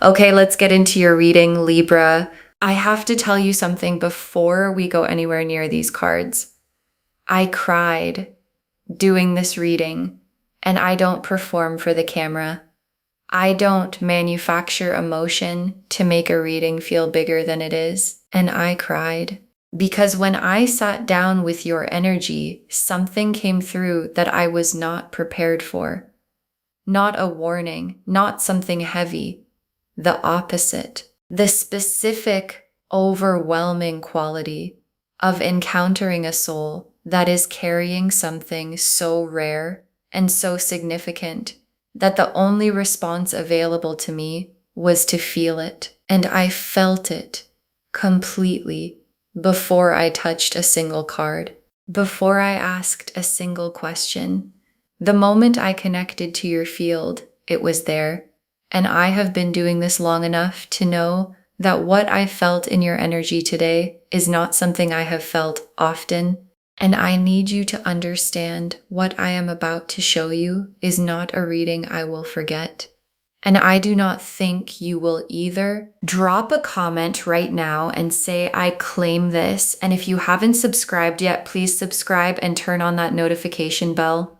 Okay, let's get into your reading, Libra. I have to tell you something before we go anywhere near these cards. I cried doing this reading, and I don't perform for the camera. I don't manufacture emotion to make a reading feel bigger than it is. And I cried because when I sat down with your energy, something came through that I was not prepared for. Not a warning, not something heavy. The opposite. The specific, overwhelming quality of encountering a soul that is carrying something so rare and so significant that the only response available to me was to feel it. And I felt it completely before I touched a single card, before I asked a single question. The moment I connected to your field, it was there. And I have been doing this long enough to know that what I felt in your energy today is not something I have felt often. And I need you to understand what I am about to show you is not a reading I will forget. And I do not think you will either. Drop a comment right now and say, I claim this. And if you haven't subscribed yet, please subscribe and turn on that notification bell.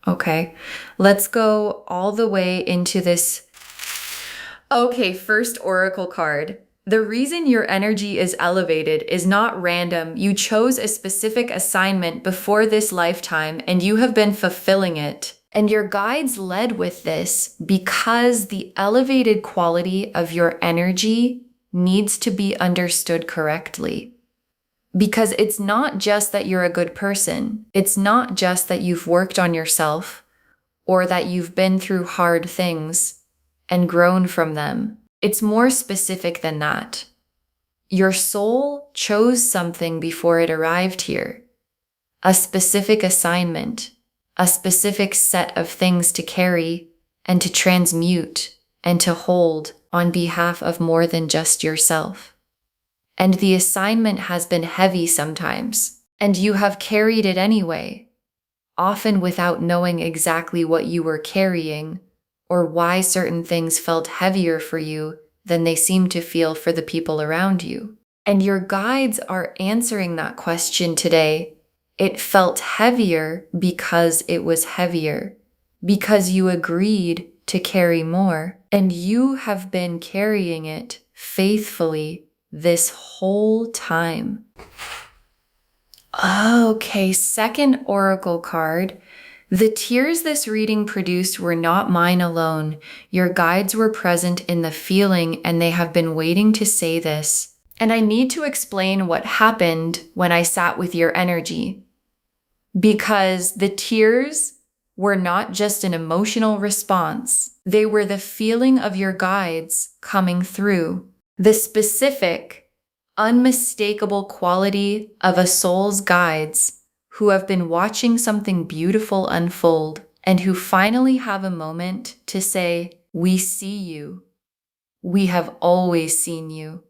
Okay, let's go all the way into this. Okay, first oracle card. The reason your energy is elevated is not random. You chose a specific assignment before this lifetime and you have been fulfilling it. And your guides led with this because the elevated quality of your energy needs to be understood correctly. Because it's not just that you're a good person. It's not just that you've worked on yourself or that you've been through hard things and grown from them. It's more specific than that. Your soul chose something before it arrived here. A specific assignment, a specific set of things to carry and to transmute and to hold on behalf of more than just yourself. And the assignment has been heavy sometimes, and you have carried it anyway, often without knowing exactly what you were carrying or why certain things felt heavier for you than they seem to feel for the people around you. And your guides are answering that question today. It felt heavier because it was heavier, because you agreed to carry more, and you have been carrying it faithfully this whole time. Okay, second oracle card. The tears this reading produced were not mine alone. Your guides were present in the feeling and they have been waiting to say this. And I need to explain what happened when I sat with your energy. Because the tears were not just an emotional response. They were the feeling of your guides coming through. The specific, unmistakable quality of a soul's guides who have been watching something beautiful unfold and who finally have a moment to say, we see you. We have always seen you.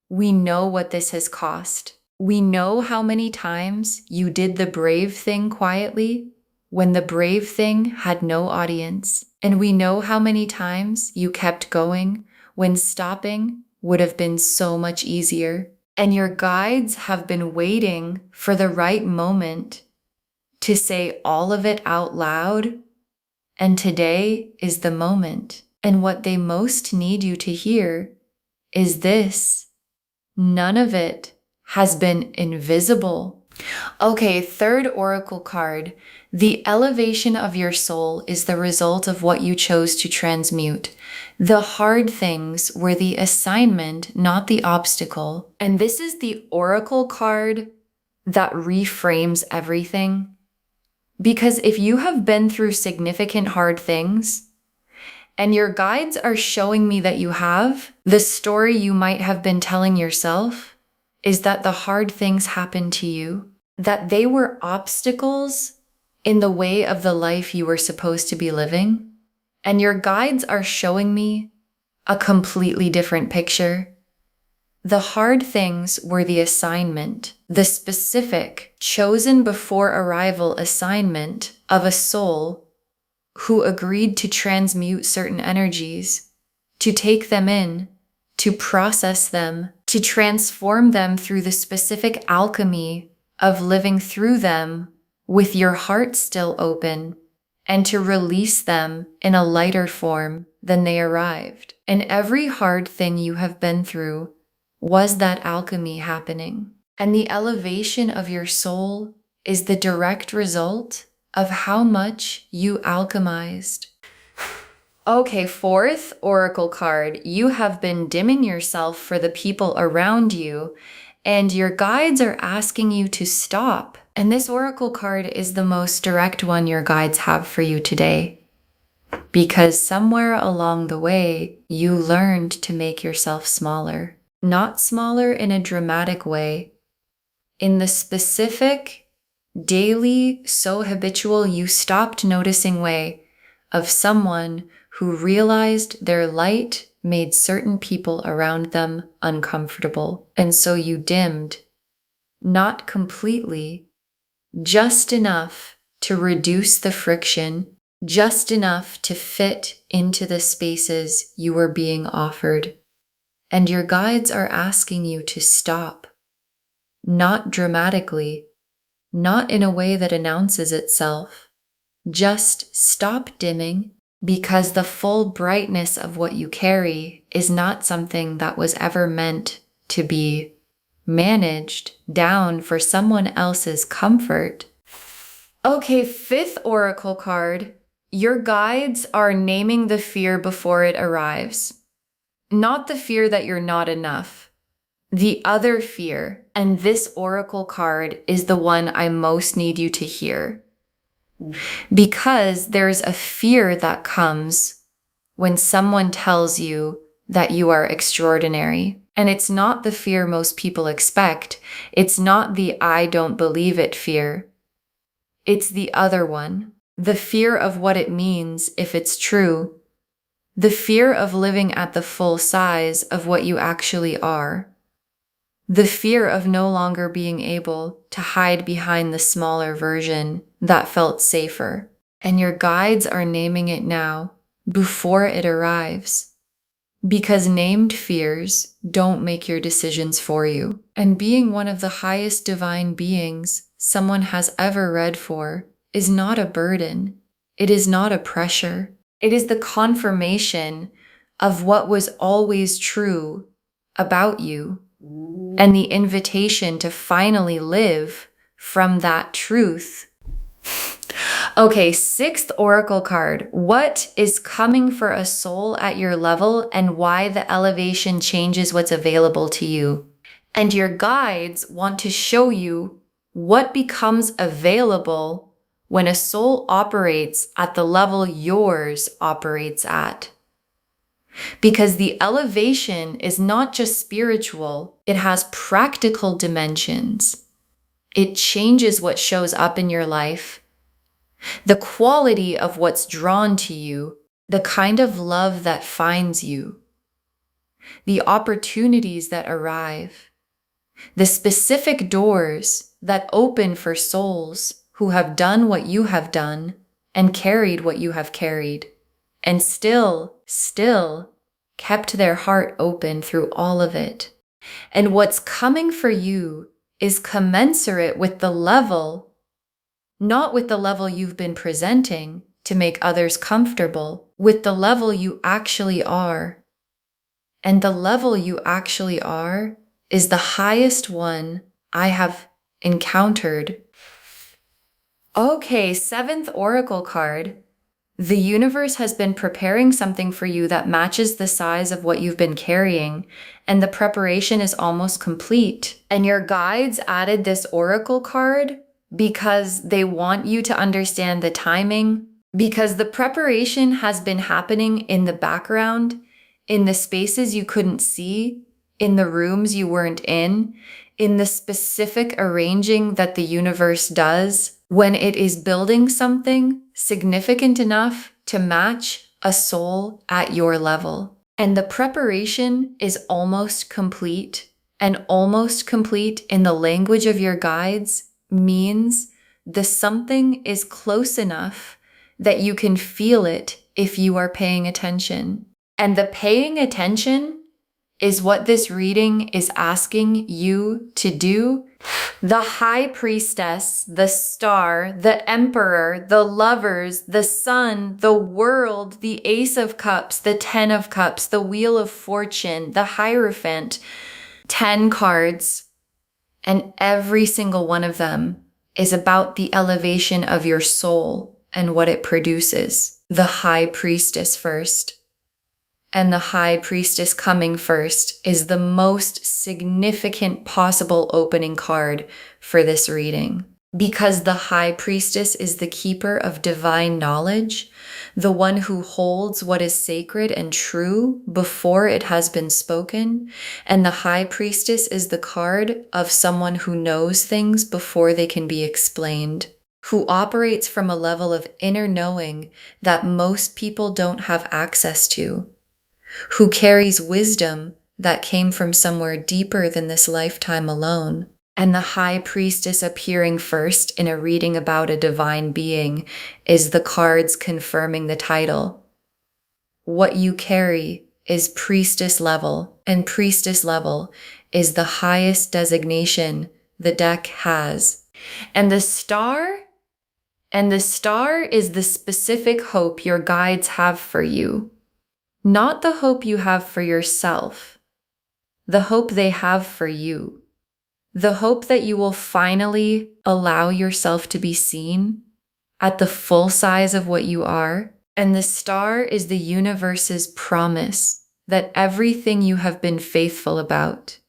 We know what this has cost. We know how many times you did the brave thing quietly when the brave thing had no audience. And we know how many times you kept going when stopping would have been so much easier. And your guides have been waiting for the right moment to say all of it out loud. And today is the moment. And what they most need you to hear is this. None of it has been invisible. Okay, third oracle card. The elevation of your soul is the result of what you chose to transmute. The hard things were the assignment, not the obstacle. And this is the oracle card that reframes everything. Because if you have been through significant hard things, and your guides are showing me that you have, the story you might have been telling yourself is that the hard things happened to you, that they were obstacles in the way of the life you were supposed to be living. And your guides are showing me a completely different picture. The hard things were the assignment, the specific, chosen before arrival assignment of a soul who agreed to transmute certain energies to take them in, to process them, to transform them through the specific alchemy of living through them with your heart still open, and to release them in a lighter form than they arrived. And every hard thing you have been through was that alchemy happening. And the elevation of your soul is the direct result of how much you alchemized. Okay, fourth oracle card. You have been dimming yourself for the people around you, and your guides are asking you to stop. And this oracle card is the most direct one your guides have for you today. Because somewhere along the way, you learned to make yourself smaller. Not smaller in a dramatic way. In the specific, daily, so habitual you stopped noticing way of someone who realized their light made certain people around them uncomfortable. And so you dimmed, not completely, just enough to reduce the friction, just enough to fit into the spaces you were being offered. And your guides are asking you to stop, not dramatically, not in a way that announces itself. Just stop dimming, because the full brightness of what you carry is not something that was ever meant to be managed down for someone else's comfort. Okay, fifth oracle card. Your guides are naming the fear before it arrives. Not the fear that you're not enough. The other fear, and this oracle card is the one I most need you to hear. Because there's a fear that comes when someone tells you that you are extraordinary. And it's not the fear most people expect. It's not the I don't believe it fear. It's the other one. The fear of what it means if it's true. The fear of living at the full size of what you actually are. The fear of no longer being able to hide behind the smaller version that felt safer. And your guides are naming it now, before it arrives. Because named fears don't make your decisions for you. And being one of the highest divine beings someone has ever read for is not a burden. It is not a pressure. It is the confirmation of what was always true about you. And the invitation to finally live from that truth. Okay, sixth oracle card. What is coming for a soul at your level and why the elevation changes what's available to you? And your guides want to show you what becomes available when a soul operates at the level yours operates at. Because the elevation is not just spiritual, it has practical dimensions. It changes what shows up in your life, the quality of what's drawn to you, the kind of love that finds you, the opportunities that arrive, the specific doors that open for souls who have done what you have done and carried what you have carried. And still kept their heart open through all of it. And what's coming for you is commensurate with the level, not with the level you've been presenting to make others comfortable, with the level you actually are. And the level you actually are is the highest one I have encountered. Okay, seventh oracle card. The universe has been preparing something for you that matches the size of what you've been carrying, and the preparation is almost complete. And your guides added this oracle card because they want you to understand the timing, because the preparation has been happening in the background, in the spaces you couldn't see, in the rooms you weren't in the specific arranging that the universe does when it is building something significant enough to match a soul at your level. And the preparation is almost complete, and almost complete in the language of your guides means the something is close enough that you can feel it if you are paying attention. And the paying attention is what this reading is asking you to do. The High Priestess, the Star, the Emperor, the Lovers, the Sun, the World, the Ace of Cups, the Ten of Cups, the Wheel of Fortune, the Hierophant, 10 cards, and every single one of them is about the elevation of your soul and what it produces. The High Priestess first. And the High Priestess coming first is the most significant possible opening card for this reading. Because the High Priestess is the keeper of divine knowledge, the one who holds what is sacred and true before it has been spoken, and the High Priestess is the card of someone who knows things before they can be explained, who operates from a level of inner knowing that most people don't have access to, who carries wisdom that came from somewhere deeper than this lifetime alone. And the High Priestess appearing first in a reading about a divine being is the cards confirming the title. What you carry is priestess level, and priestess level is the highest designation the deck has. And the star is the specific hope your guides have for you. Not the hope you have for yourself, the hope they have for you. The hope that you will finally allow yourself to be seen at the full size of what you are. And the star is the universe's promise that everything you have been faithful about,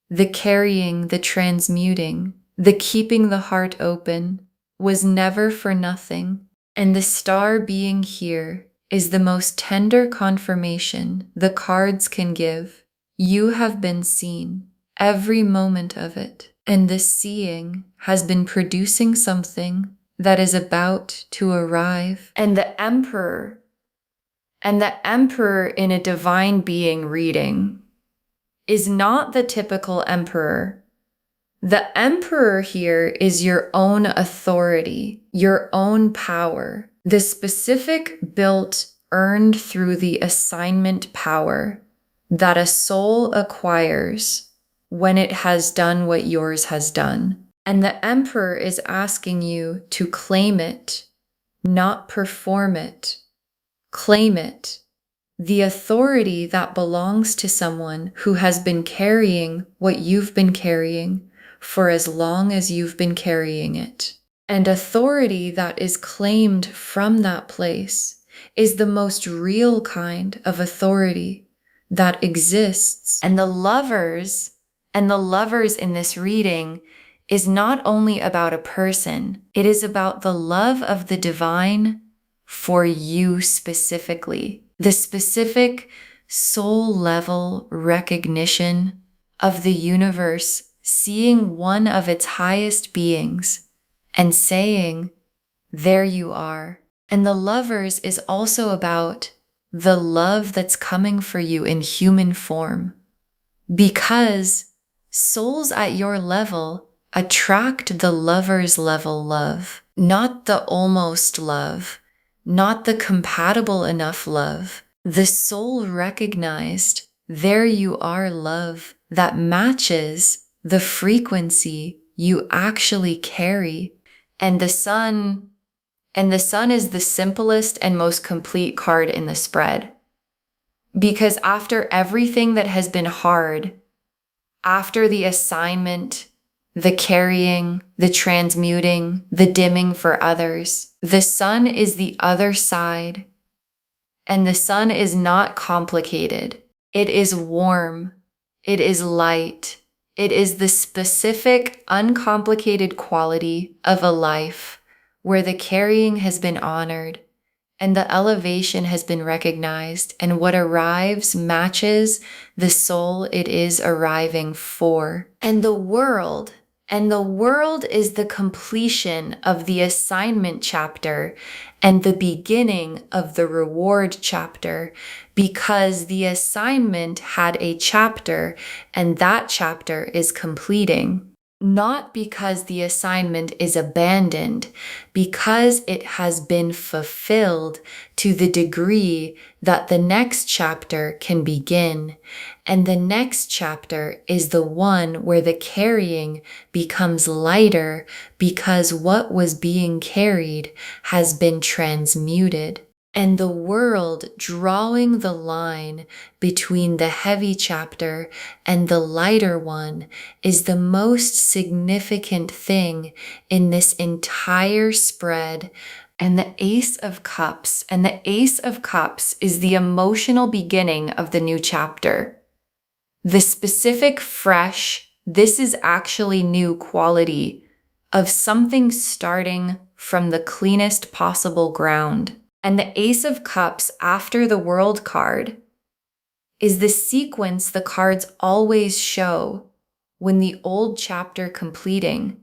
the carrying, the transmuting, the keeping the heart open, was never for nothing. And the star being here is the most tender confirmation the cards can give. You have been seen, every moment of it, and this seeing has been producing something that is about to arrive. And the Emperor in a divine being reading is not the typical Emperor. The Emperor here is your own authority, your own power, the specific built, earned through the assignment power that a soul acquires when it has done what yours has done. And the Emperor is asking you to claim it, not perform it. Claim it. The authority that belongs to someone who has been carrying what you've been carrying for as long as you've been carrying it. And authority that is claimed from that place is the most real kind of authority that exists. And the lovers in this reading is not only about a person, it is about the love of the divine for you specifically. The specific soul level recognition of the universe seeing one of its highest beings and saying, there you are. And the lovers is also about the love that's coming for you in human form. Because souls at your level attract the lover's level love, not the almost love, not the compatible enough love. The soul recognized, there you are love that matches the frequency you actually carry. And the sun is the simplest and most complete card in the spread. Because after everything that has been hard, after the assignment, the carrying, the transmuting, the dimming for others, the sun is the other side. And the sun is not complicated. It is warm. It is light. It is the specific, uncomplicated quality of a life where the carrying has been honored and the elevation has been recognized, and what arrives matches the soul it is arriving for. And the world is the completion of the assignment chapter and the beginning of the reward chapter, because the assignment had a chapter and that chapter is completing. not because the assignment is abandoned, because it has been fulfilled to the degree that the next chapter can begin. And the next chapter is the one where the carrying becomes lighter because what was being carried has been transmuted. And the world drawing the line between the heavy chapter and the lighter one is the most significant thing in this entire spread. And the Ace of Cups, and the Ace of Cups is the emotional beginning of the new chapter. The specific fresh, this is actually new quality of something starting from the cleanest possible ground. And the Ace of Cups after the World card is the sequence the cards always show when the old chapter completing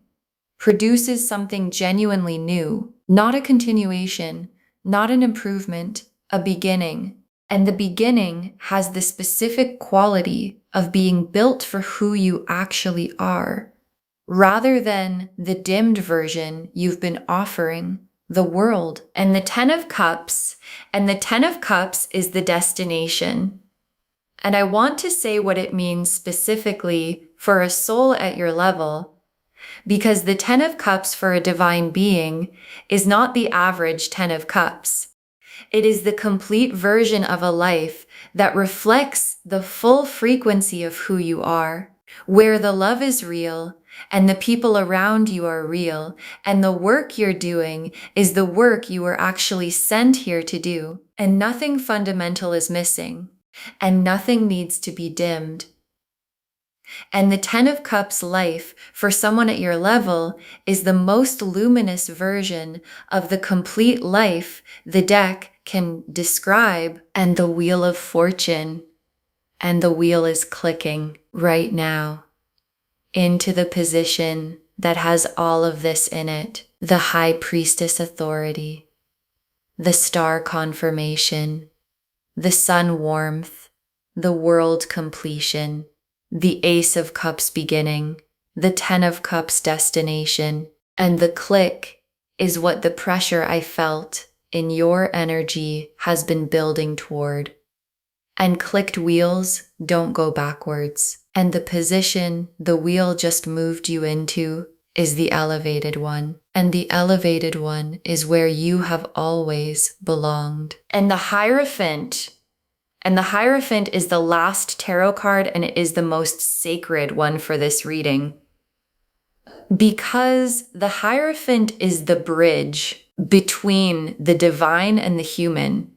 produces something genuinely new, not a continuation, not an improvement, a beginning. And the beginning has the specific quality of being built for who you actually are, rather than the dimmed version you've been offering the world. And the 10 of Cups, and the 10 of Cups is the destination. And I want to say what it means specifically for a soul at your level, because the 10 of Cups for a divine being is not the average 10 of Cups. It is the complete version of a life that reflects the full frequency of who you are, where the love is real, and the people around you are real, and the work you're doing is the work you were actually sent here to do, and nothing fundamental is missing, and nothing needs to be dimmed. And the 10 of Cups life for someone at your level is the most luminous version of the complete life the deck can describe, and the Wheel of Fortune. And the wheel is clicking right now into the position that has all of this in it. The High Priestess authority, the Star confirmation, the Sun warmth, the World completion, the Ace of Cups beginning, the 10 of Cups destination, and the click is what the pressure I felt in your energy has been building toward. And clicked wheels don't go backwards. And the position the wheel just moved you into is the elevated one. And the elevated one is where you have always belonged. And the Hierophant is the last tarot card, and it is the most sacred one for this reading. Because the Hierophant is the bridge between the divine and the human.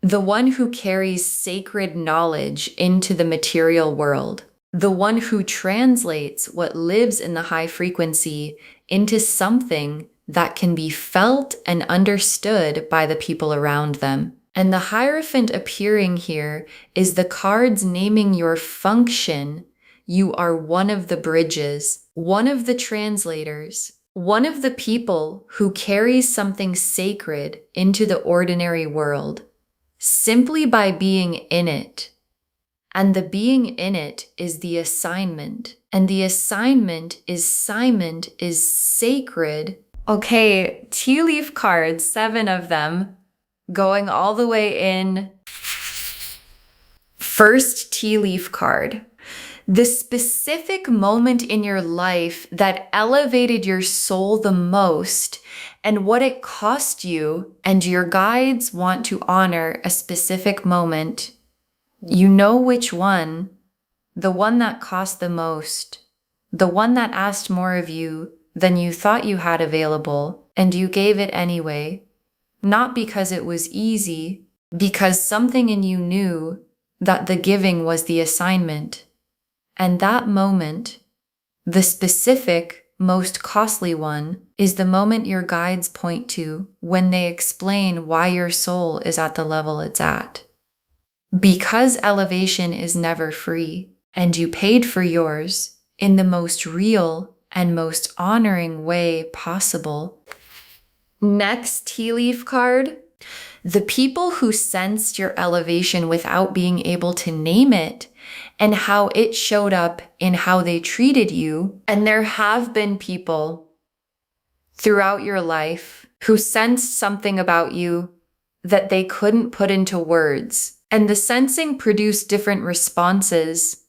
The one who carries sacred knowledge into the material world. The one who translates what lives in the high frequency into something that can be felt and understood by the people around them. And the Hierophant appearing here is the cards naming your function. You are one of the bridges, one of the translators, one of the people who carries something sacred into the ordinary world, simply by being in it. And the being in it is the assignment. And the assignment is sacred. Okay, tea leaf cards, 7 of them, going all the way in. First tea leaf card. The specific moment in your life that elevated your soul the most and what it cost you, and your guides want to honor a specific moment. You know which one, the one that cost the most, the one that asked more of you than you thought you had available, and you gave it anyway, not because it was easy, because something in you knew that the giving was the assignment. And that moment, the specific, most costly one, is the moment your guides point to when they explain why your soul is at the level it's at. Because elevation is never free, and you paid for yours in the most real and most honoring way possible. Next tea leaf card. The people who sensed your elevation without being able to name it and how it showed up in how they treated you. And there have been people throughout your life who sensed something about you that they couldn't put into words. And the sensing produced different responses.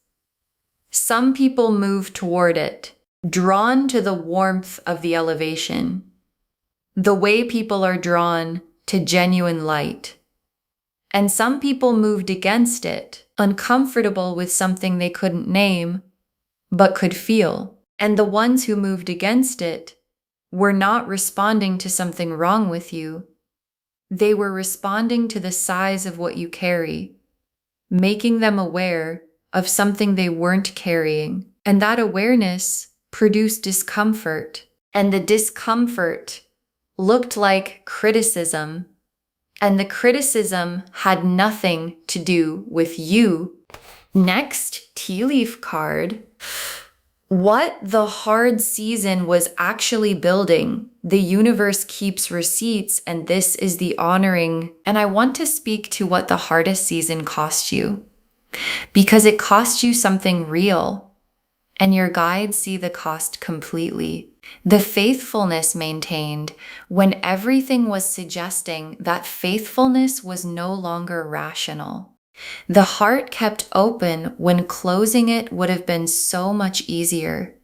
Some people move toward it, drawn to the warmth of the elevation, the way people are drawn to genuine light. And some people moved against it, uncomfortable with something they couldn't name, but could feel. And the ones who moved against it were not responding to something wrong with you. They were responding to the size of what you carry, making them aware of something they weren't carrying. And that awareness produced discomfort. And the discomfort looked like criticism. And the criticism had nothing to do with you. Next, tea leaf card. What the hard season was actually building. The universe keeps receipts, and this is the honoring. And I want to speak to what the hardest season cost you, because it cost you something real, and your guides see the cost completely. The faithfulness maintained when everything was suggesting that faithfulness was no longer rational. The heart kept open when closing it would have been so much easier.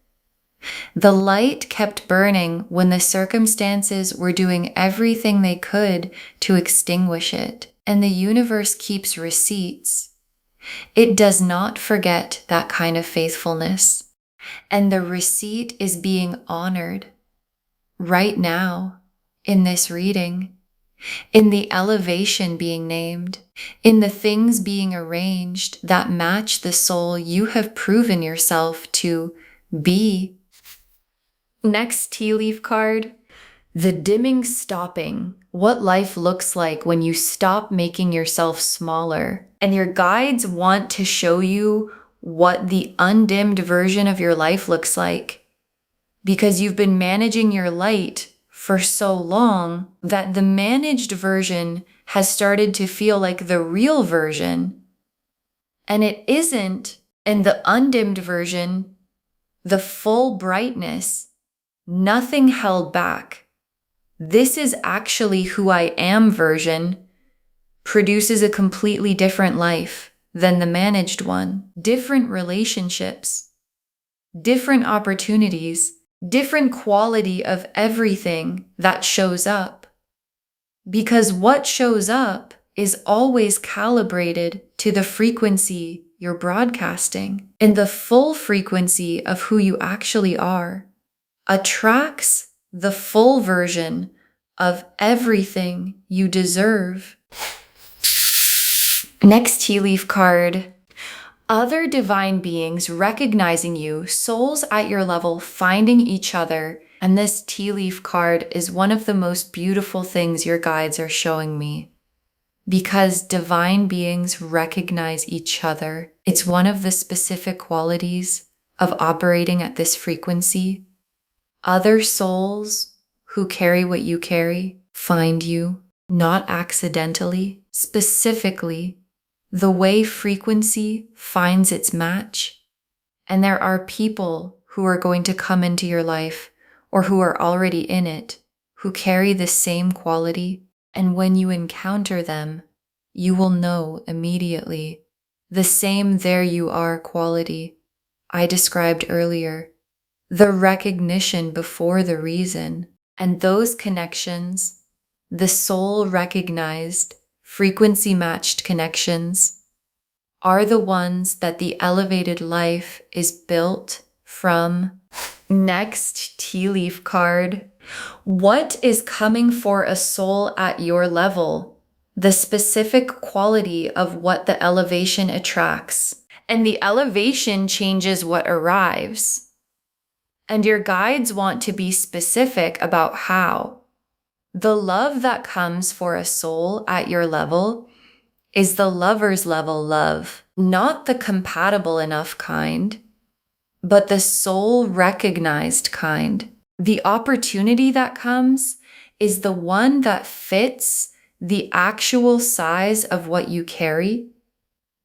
The light kept burning when the circumstances were doing everything they could to extinguish it. And the universe keeps receipts. It does not forget that kind of faithfulness. And the receipt is being honored right now in this reading, in the elevation being named, in the things being arranged that match the soul you have proven yourself to be. Next tea leaf card, the dimming stopping. What life looks like when you stop making yourself smaller. And your guides want to show you what the undimmed version of your life looks like, because you've been managing your light for so long that the managed version has started to feel like the real version. And it isn't. And the undimmed version, the full brightness, nothing held back. This is actually who I am version, produces a completely different life than the managed one. Different relationships, different opportunities, different quality of everything that shows up. Because what shows up is always calibrated to the frequency you're broadcasting. And the full frequency of who you actually are attracts the full version of everything you deserve. Next tea leaf card. Other divine beings recognizing you, souls at your level finding each other. And this tea leaf card is one of the most beautiful things your guides are showing me, because divine beings recognize each other. It's one of the specific qualities of operating at this frequency. Other souls who carry what you carry find you, not accidentally, specifically, the way frequency finds its match. And there are people who are going to come into your life, or who are already in it, who carry the same quality. And when you encounter them, you will know immediately the same there you are quality I described earlier. The recognition before the reason. And those connections, the soul recognized, frequency matched connections, are the ones that the elevated life is built from. Next tea leaf card. What is coming for a soul at your level? The specific quality of what the elevation attracts. And the elevation changes what arrives. And your guides want to be specific about how. The love that comes for a soul at your level is the lover's level love, not the compatible enough kind, but the soul recognized kind. The opportunity that comes is the one that fits the actual size of what you carry,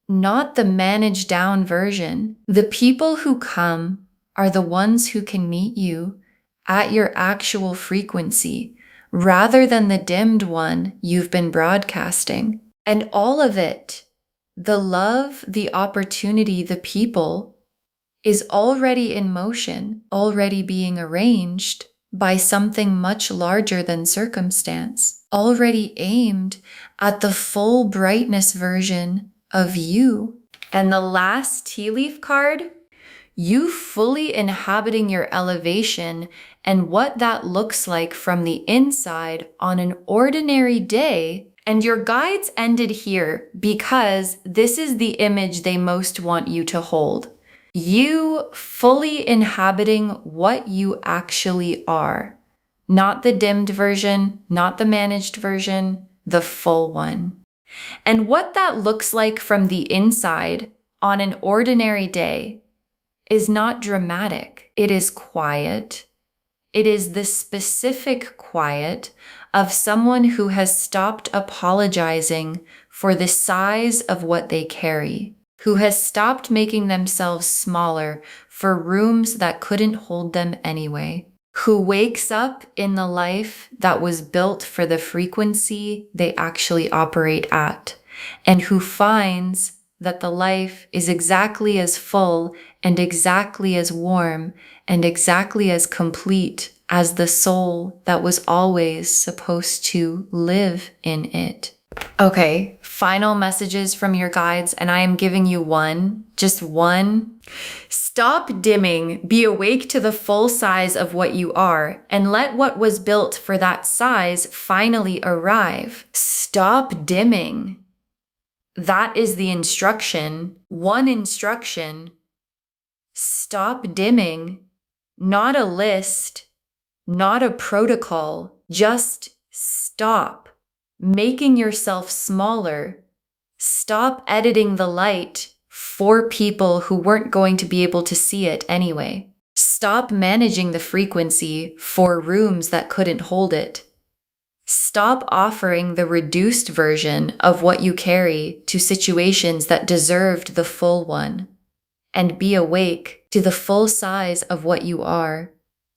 not the managed down version. The people who come are the ones who can meet you at your actual frequency, rather than the dimmed one you've been broadcasting. And all of it, the love, the opportunity, the people, is already in motion, already being arranged by something much larger than circumstance, already aimed at the full brightness version of you. And the last tea leaf card, you fully inhabiting your elevation and what that looks like from the inside on an ordinary day. And your guides ended here because this is the image they most want you to hold. You fully inhabiting what you actually are. Not the dimmed version, not the managed version, the full one. And what that looks like from the inside on an ordinary day is not dramatic. It is quiet. It is the specific quiet of someone who has stopped apologizing for the size of what they carry, who has stopped making themselves smaller for rooms that couldn't hold them anyway, who wakes up in the life that was built for the frequency they actually operate at, and who finds that the life is exactly as full and exactly as warm and exactly as complete as the soul that was always supposed to live in it. Okay, final messages from your guides, and I am giving you one, just one. Stop dimming, be awake to the full size of what you are, and let what was built for that size finally arrive. Stop dimming. That is the instruction. One instruction. Stop dimming. Not a list, not a protocol. Just stop making yourself smaller. Stop editing the light for people who weren't going to be able to see it anyway. Stop managing the frequency for rooms that couldn't hold it. Stop offering the reduced version of what you carry to situations that deserved the full one, and be awake to the full size of what you are,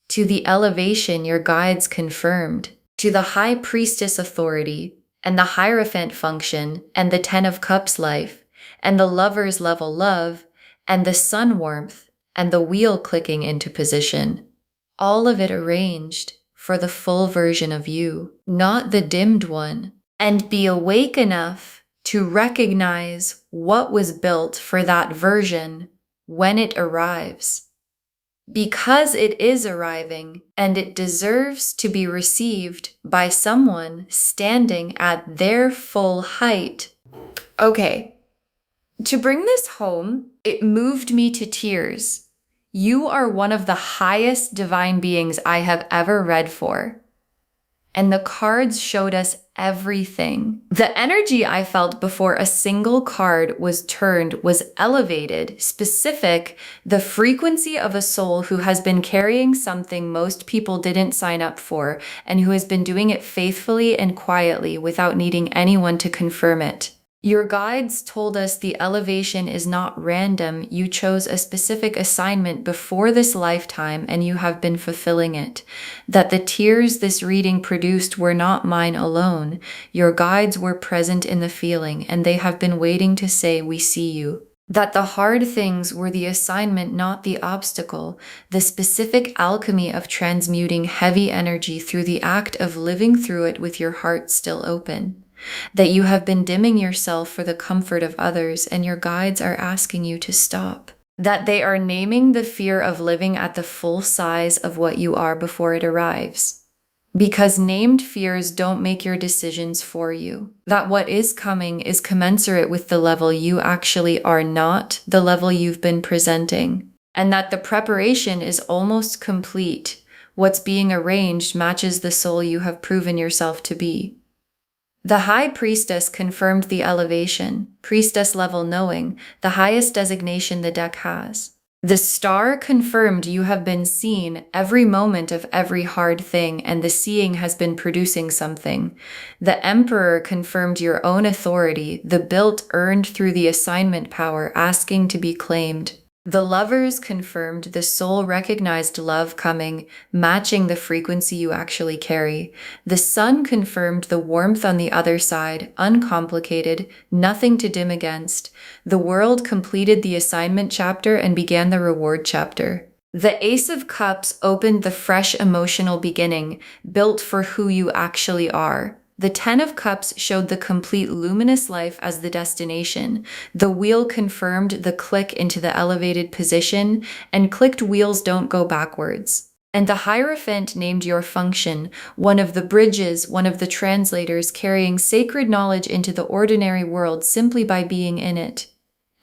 to the elevation your guides confirmed, to the high priestess authority, and the Hierophant function, and the Ten of Cups life, and the Lover's level love, and the sun warmth, and the wheel clicking into position. All of it arranged for the full version of you, not the dimmed one. And be awake enough to recognize what was built for that version when it arrives. Because it is arriving, and it deserves to be received by someone standing at their full height. Okay, to bring this home, it moved me to tears. You are one of the highest divine beings I have ever read for. And the cards showed us everything. The energy I felt before a single card was turned was elevated, specific, the frequency of a soul who has been carrying something most people didn't sign up for, and who has been doing it faithfully and quietly without needing anyone to confirm it. Your guides told us the elevation is not random. You chose a specific assignment before this lifetime and you have been fulfilling it. That the tears this reading produced were not mine alone. Your guides were present in the feeling and they have been waiting to say, "We see you." That the hard things were the assignment, not the obstacle. The specific alchemy of transmuting heavy energy through the act of living through it with your heart still open. That you have been dimming yourself for the comfort of others and your guides are asking you to stop. That they are naming the fear of living at the full size of what you are before it arrives. Because named fears don't make your decisions for you. That what is coming is commensurate with the level you actually are, not the level you've been presenting. And that the preparation is almost complete. What's being arranged matches the soul you have proven yourself to be. The High Priestess confirmed the elevation, priestess level knowing, the highest designation the deck has. The star confirmed you have been seen every moment of every hard thing, and the seeing has been producing something. The Emperor confirmed your own authority, the built earned through the assignment power, asking to be claimed. The Lovers confirmed the soul recognized love coming, matching the frequency you actually carry. The Sun confirmed the warmth on the other side, uncomplicated, nothing to dim against. The World completed the assignment chapter and began the reward chapter. The Ace of Cups opened the fresh emotional beginning, built for who you actually are. The Ten of Cups showed the complete luminous life as the destination. The Wheel confirmed the click into the elevated position, and clicked wheels don't go backwards. And the Hierophant named your function, one of the bridges, one of the translators carrying sacred knowledge into the ordinary world simply by being in it.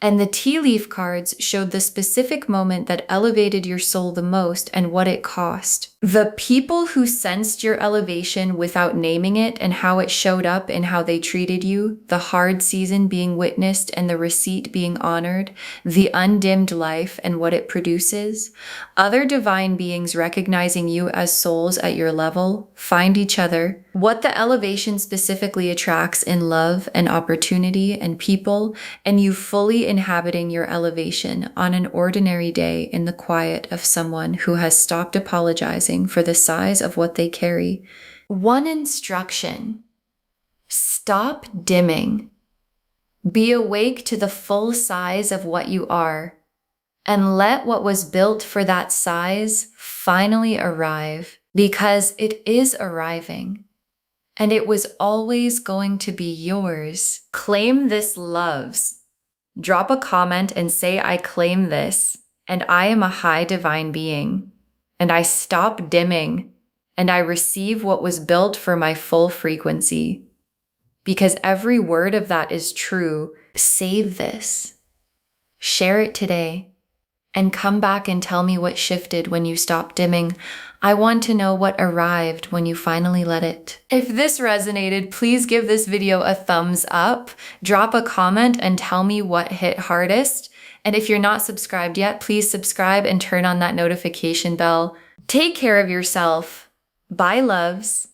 And the tea leaf cards showed the specific moment that elevated your soul the most and what it cost. The people who sensed your elevation without naming it and how it showed up in how they treated you, the hard season being witnessed and the receipt being honored, the undimmed life and what it produces, other divine beings recognizing you as souls at your level, find each other, what the elevation specifically attracts in love and opportunity and people, and you fully inhabiting your elevation on an ordinary day in the quiet of someone who has stopped apologizing for the size of what they carry. One instruction: stop dimming. Be awake to the full size of what you are, and let what was built for that size finally arrive, because it is arriving. And it was always going to be yours. Claim this, loves. Drop a comment and say, I claim this, and I am a high divine being, and I stop dimming, and I receive what was built for my full frequency. Because every word of that is true. Save this. Share it today. And come back and tell me what shifted when you stopped dimming. I want to know what arrived when you finally let it. If this resonated, please give this video a thumbs up, drop a comment and tell me what hit hardest. And if you're not subscribed yet, please subscribe and turn on that notification bell. Take care of yourself. Bye, loves.